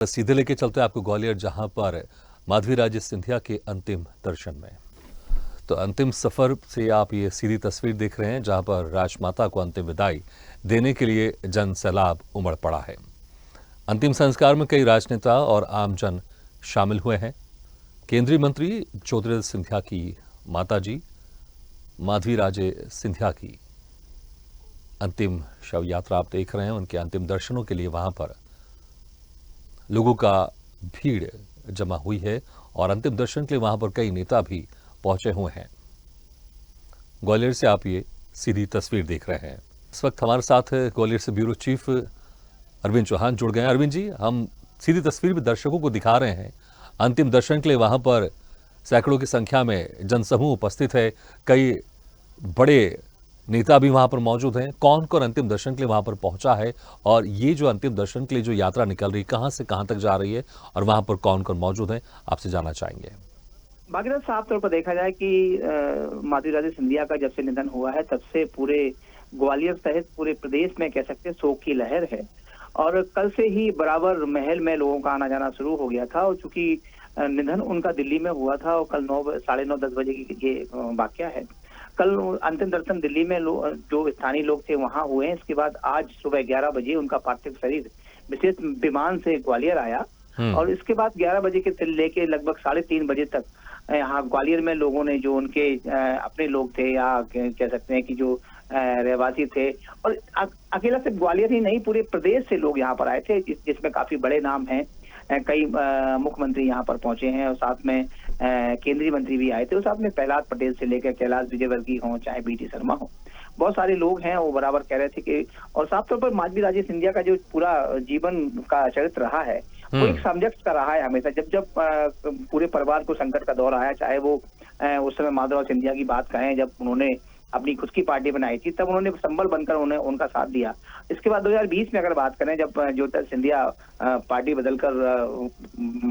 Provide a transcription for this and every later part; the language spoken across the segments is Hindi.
सीधे लेके चलते हैं आपको ग्वालियर, जहां पर माधवी राजे सिंधिया के अंतिम दर्शन में। तो अंतिम सफर से आप ये सीधी तस्वीर देख रहे हैं, जहां पर राजमाता को अंतिम विदाई देने के लिए जन सैलाब उमड़ पड़ा है। अंतिम संस्कार में कई राजनेता और आमजन शामिल हुए हैं। केंद्रीय मंत्री ज्योतिरादित्य सिंधिया की माताजी माधवी राजे सिंधिया की अंतिम शव यात्रा आप देख रहे हैं। उनके अंतिम दर्शनों के लिए वहां पर लोगों का भीड़ जमा हुई है और अंतिम दर्शन के लिए वहां पर कई नेता भी पहुंचे हुए हैं। ग्वालियर से आप ये सीधी तस्वीर देख रहे हैं। इस वक्त हमारे साथ ग्वालियर से ब्यूरो चीफ अरविंद चौहान जुड़ गए हैं। अरविंद जी, हम सीधी तस्वीर भी दर्शकों को दिखा रहे हैं। अंतिम दर्शन के लिए वहां पर सैकड़ों की संख्या में जनसमूह उपस्थित है। कई बड़े नेता भी वहां पर मौजूद हैं। कौन कौन अंतिम दर्शन के लिए वहां पर पहुंचा है और ये जो अंतिम दर्शन के लिए जो यात्रा निकल रही, कहां से कहां तक जा रही है और वहां पर कौन कौन मौजूद है, आपसे जानना चाहेंगे। भागीरथ, साफ तौर पर देखा जाए कि माधवी राजे सिंधिया का जब से निधन हुआ है तब से पूरे ग्वालियर सहित पूरे प्रदेश में कह सकते हैं शोक की लहर है। और कल से ही बराबर महल में लोगों का आना जाना शुरू हो गया था। और चूंकि निधन उनका दिल्ली में हुआ था और कल 9:30 बजे की ये वाकया है। कल अंतिम दर्शन दिल्ली में जो स्थानीय लोग थे वहां हुए हैं। इसके बाद आज सुबह 11 बजे उनका पार्थिव शरीर विशेष विमान से ग्वालियर आया और इसके बाद 11 बजे के लेके लगभग 3:30 बजे तक यहाँ ग्वालियर में लोगों ने जो उनके अपने लोग थे या कह सकते हैं कि जो रहवासी थे, और अकेला सिर्फ ग्वालियर ही नहीं पूरे प्रदेश से लोग यहाँ पर आए थे, जिसमें काफी बड़े नाम हैं। कई मुख्यमंत्री यहाँ पर पहुंचे हैं और साथ में केंद्रीय मंत्री भी आए थे और साथ में प्रहलाद पटेल से लेकर कैलाश विजयवर्गीय हो चाहे बीटी शर्मा हो, बहुत सारे लोग हैं। वो बराबर कह रहे थे कि और साफ तौर पर माधवी राजे सिंधिया का जो पूरा जीवन का चरित्र रहा है वो एक समझक का रहा है हमेशा। जब जब पूरे परिवार को संकट का दौर आया, चाहे वो उस समय माधव सिंधिया की बात कहें, जब उन्होंने अपनी खुद की पार्टी बनाई थी तब उन्होंने संबल बनकर उनका साथ दिया। इसके बाद 2020 में अगर बात करें, जब ज्योतिरादित्य सिंधिया पार्टी बदलकर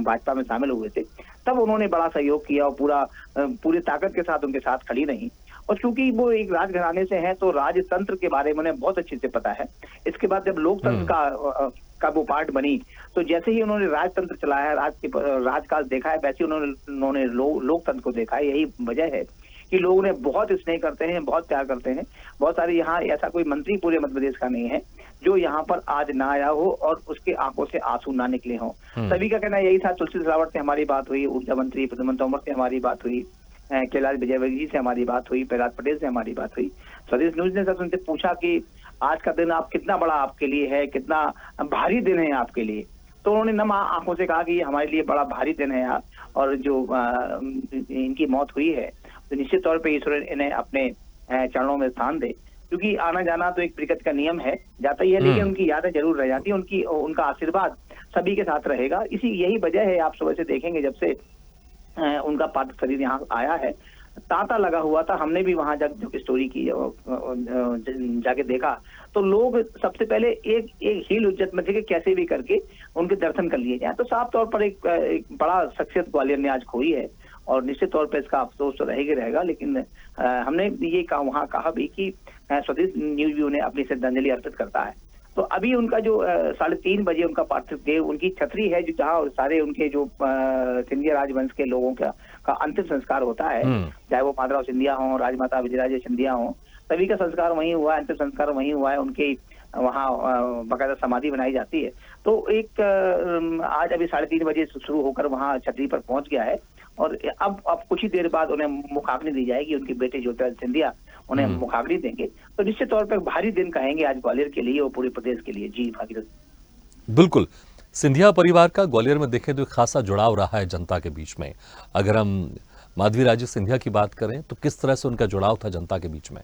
भाजपा में शामिल हुए थे, तब उन्होंने बड़ा सहयोग किया और पूरी ताकत के साथ उनके साथ खड़ी रही। और चूंकि वो एक राजघराने से हैं तो राजतंत्र के बारे में उन्हें बहुत अच्छे से पता है। इसके बाद जब लोकतंत्र का वो पार्ट बनी, तो जैसे ही उन्होंने राजतंत्र चलाया, राजकाज देखा है, वैसे उन्होंने लोकतंत्र को देखा है। यही वजह है कि लोग उन्हें बहुत स्नेह करते हैं, बहुत प्यार करते हैं। बहुत सारे यहाँ ऐसा कोई मंत्री पूरे मध्य प्रदेश का नहीं है जो यहाँ पर आज ना आया हो और उसके आंखों से आंसू ना निकले हों। सभी का कहना यही था। तुलसी सिलावट से हमारी बात हुई, ऊर्जा मंत्री प्रद्युम्न तोमर से हमारी बात हुई, कैलाश विजयवर्गीय से हमारी बात हुई, प्रहलाद पटेल से हमारी बात हुई। स्वदेश न्यूज ने सबसे उनसे पूछा कि आज का दिन आप कितना बड़ा आपके लिए है, कितना भारी दिन है आपके लिए। तो उन्होंने नम आंखों से कहा कि ये हमारे लिए बड़ा भारी दिन है यार, और जो इनकी मौत हुई है तो निश्चित तौर पे ईश्वर इन्हें अपने चरणों में स्थान दे, क्योंकि आना जाना तो एक प्रकृति का नियम है, जाता ही है, लेकिन उनकी यादें जरूर रह जाती है। उनका आशीर्वाद सभी के साथ रहेगा। यही वजह है, आप सुबह से देखेंगे जब से उनका पार्थिव शरीर यहाँ आया है, तांता लगा हुआ था। हमने भी वहां जब स्टोरी की जाके देखा तो लोग सबसे पहले एक हील उज्जत में थे कि कैसे भी करके उनके दर्शन कर लिए जाए। तो साफ तौर पर एक बड़ा शख्सियत ग्वालियर ने आज खोई है और निश्चित तौर पर इसका अफसोस तो रहेगा। लेकिन हमने ये वहां कहा भी कि स्वदेश न्यूज भी उन्हें अपनी श्रद्धांजलि अर्पित करता है। तो अभी उनका जो 3:30 बजे उनका पार्थिव देह, उनकी छतरी है जो जहाँ सारे उनके जो सिंधिया राजवंश के लोगों का अंतिम संस्कार होता है, चाहे वो माधवराव सिंधिया हो, राजमाता विजयराजे सिंधिया हो, सभी का संस्कार वहीं हुआ है, अंतिम संस्कार वहीं हुआ है। उनके वहाँ बाकायदा समाधि बनाई जाती है। तो एक आज अभी 3:30 बजे शुरू होकर वहाँ छतरी पर पहुंच गया है और अब कुछ ही देर बाद उन्हें मुखाग्नि दी जाएगी। उनके बेटे ज्योतिरादित्य सिंधिया उन्हें मुखाग्नि देंगे। तो निश्चित तौर पर भारी दिन कहेंगे आज ग्वालियर के लिए और पूरे प्रदेश के लिए। जी भागीरथ, बिल्कुल। सिंधिया परिवार का ग्वालियर में देखें तो खासा जुड़ाव रहा है जनता के बीच में। अगर हम माधवी राजे सिंधिया की बात करें तो किस तरह से उनका जुड़ाव था जनता के बीच में?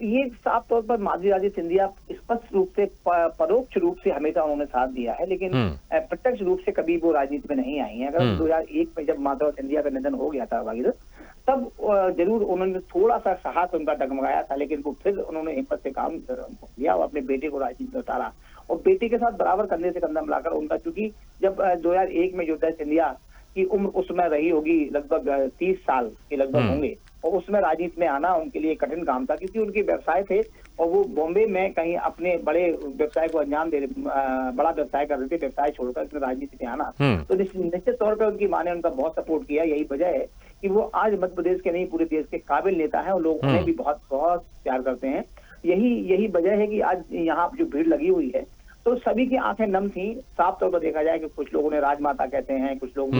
ये साफ तौर पर माधवी राजे सिंधिया स्पष्ट रूप से, परोक्ष रूप से हमेशा उन्होंने साथ दिया है, लेकिन प्रत्यक्ष रूप से कभी वो राजनीति में नहीं आई है। अगर 2001 में जब माधव सिंधिया का निधन हो गया था भागीरथ, तब जरूर उन्होंने थोड़ा सा साहस उनका डगमगाया था, लेकिन वो फिर उन्होंने हिम्मत से काम किया और अपने बेटे को राजनीति में उतारा और बेटे के साथ बराबर कंधे से कंधा मिलाकर उनका, क्योंकि जब 2001 में ज्योतिरादित्य सिंधिया की उम्र उस समय रही होगी लगभग 30 साल के लगभग होंगे, और उसमें राजनीति में आना उनके लिए कठिन काम था, क्योंकि उनके व्यवसाय थे और वो बॉम्बे में कहीं अपने बड़े व्यवसाय को अंजाम दे बड़ा व्यवसाय कर रहे थे, व्यवसाय छोड़कर इसमें राजनीति में आना। तो निश्चित तौर पर उनकी माँ ने उनका बहुत सपोर्ट किया। यही वजह है कि वो आज मध्य प्रदेश के नहीं पूरे देश के काबिल नेता है और लोग उन्हें भी बहुत बहुत प्यार करते हैं। यही वजह है कि आज यहाँ जो भीड़ लगी हुई है तो सभी की आंखें नम थी। साफ तौर पर देखा जाए कि कुछ लोग उन्हें राजमाता कहते हैं, कुछ लोग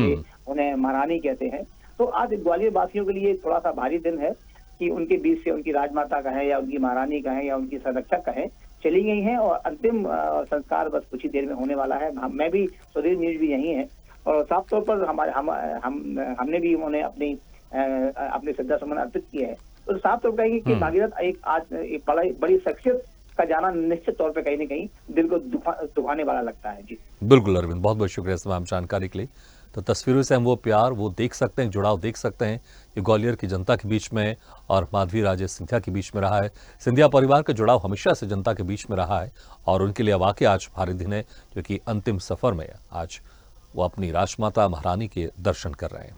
उन्हें महारानी कहते हैं। तो आज ग्वालियर वासियों के लिए थोड़ा सा भारी दिन है कि उनके बीच से उनकी राजमाता कहें या उनकी महारानी कहें या उनकी संरक्षक कहें चली गई हैं और अंतिम संस्कार बस कुछ ही देर में होने वाला है। मैं भी, स्वदेश न्यूज भी यही है और साफ तौर पर हमने भी उन्हें अपने श्रद्धा सुमन अर्पित किए हैं। तो साफ तौर पर कहेंगे कि भागीरथ आज एक बड़ी शख्सियत का जाना निश्चित तौर पे कहीं न कहीं दिल को दुखाने वाला लगता है। जी बिल्कुल अरविंद, बहुत बहुत शुक्रिया तमाम जानकारी के लिए। तो तस्वीरों से हम वो प्यार वो देख सकते हैं, जुड़ाव देख सकते हैं, ये ग्वालियर की जनता के बीच में और माधवी राजेश सिंधिया के बीच में रहा है। सिंधिया परिवार का जुड़ाव हमेशा से जनता के बीच में रहा है और उनके लिए वाकई आज भारी दिन है, क्योंकि अंतिम सफर में आज वो अपनी राजमाता महारानी के दर्शन कर रहे हैं।